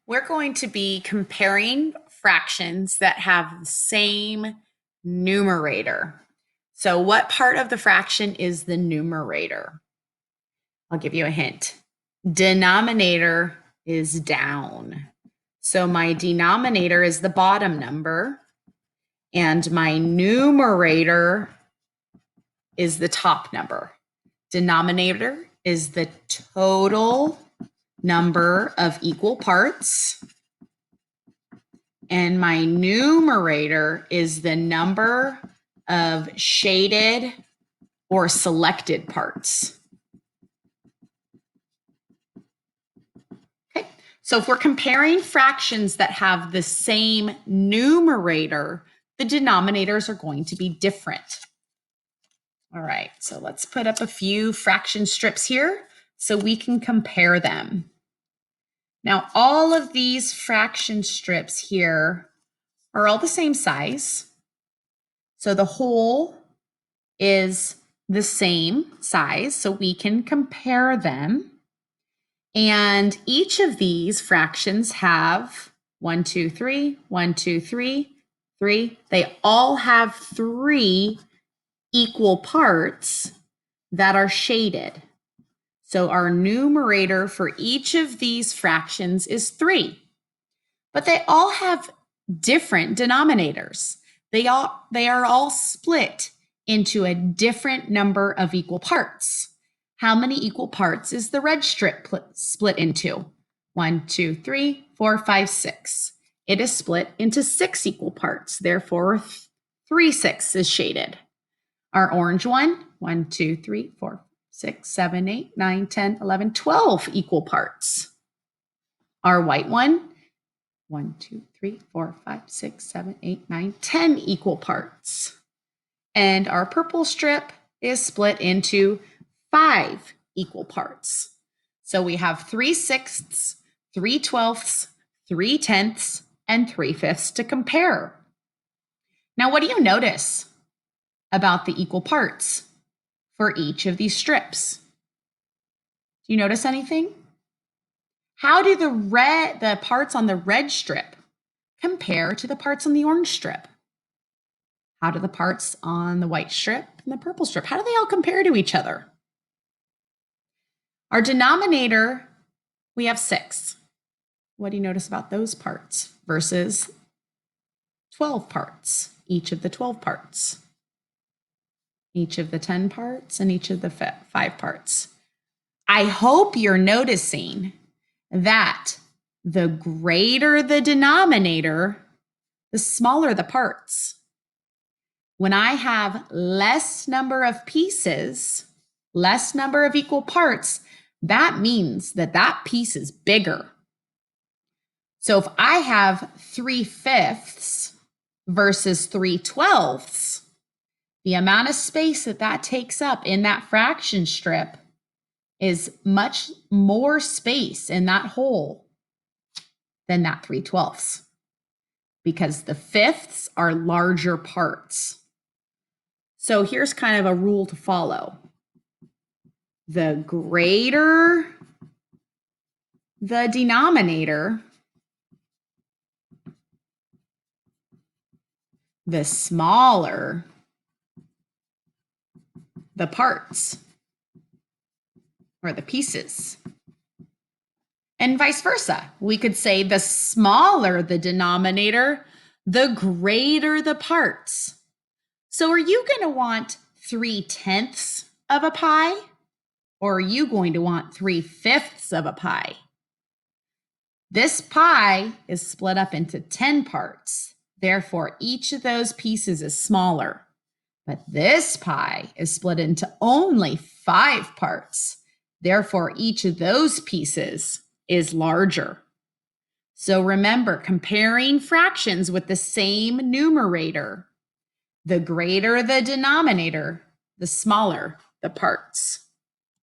We're going to be comparing fractions that have the same numerator. So what part of the fraction is the numerator? I'll give you a hint. Denominator is down. So my denominator is the bottom number, and my numerator is the top number. Denominator is the total number of equal parts, and my numerator is the number of shaded or selected parts. Okay, so if we're comparing fractions that have the same numerator, the denominators are going to be different. All right, so let's put up a few fraction strips here so we can compare them. Now, all of these fraction strips here are all the same size. So the whole is the same size, so we can compare them. And each of these fractions have 1, 2, 3, 1, 2, 3, 3. They all have 3 equal parts that are shaded. So our numerator for each of these fractions is 3, but they all have different denominators. They are all split into a different number of equal parts. How many equal parts is the red strip split into? 1, 2, 3, 4, 5, 6. It is split into 6 equal parts. Therefore, 3/6 is shaded. Our orange one, 1, 2, 3, 4, 6, 7, 8, 9, 10, 11, 12 equal parts. Our white one, 1, 2, 3, 4, 5, 6, 7, 8, 9, 10 equal parts. And our purple strip is split into 5 equal parts. So we have 3/6, 3/12, 3/10, and 3/5 to compare. Now, what do you notice about the equal parts for each of these strips? Do you notice anything? How do the parts on the red strip compare to the parts on the orange strip? How do the parts on the white strip and the purple strip, how do they all compare to each other? Our denominator, we have 6. What do you notice about those parts versus 12 parts, each of the 12 parts? Each of the 10 parts and each of the 5 parts. I hope you're noticing that the greater the denominator, the smaller the parts. When I have less number of pieces, less number of equal parts, that means that that piece is bigger. So if I have 3/5 versus 3/12, the amount of space that takes up in that fraction strip is much more space in that hole than that 3/12, because the fifths are larger parts. So here's kind of a rule to follow. The greater the denominator, the smaller the parts or the pieces. And vice versa. We could say the smaller the denominator, the greater the parts. So are you going to want 3/10 of a pie? Or are you going to want 3/5 of a pie? This pie is split up into 10 parts. Therefore, each of those pieces is smaller. But this pie is split into only 5 parts. Therefore, each of those pieces is larger. So remember, comparing fractions with the same numerator, the greater the denominator, the smaller the parts.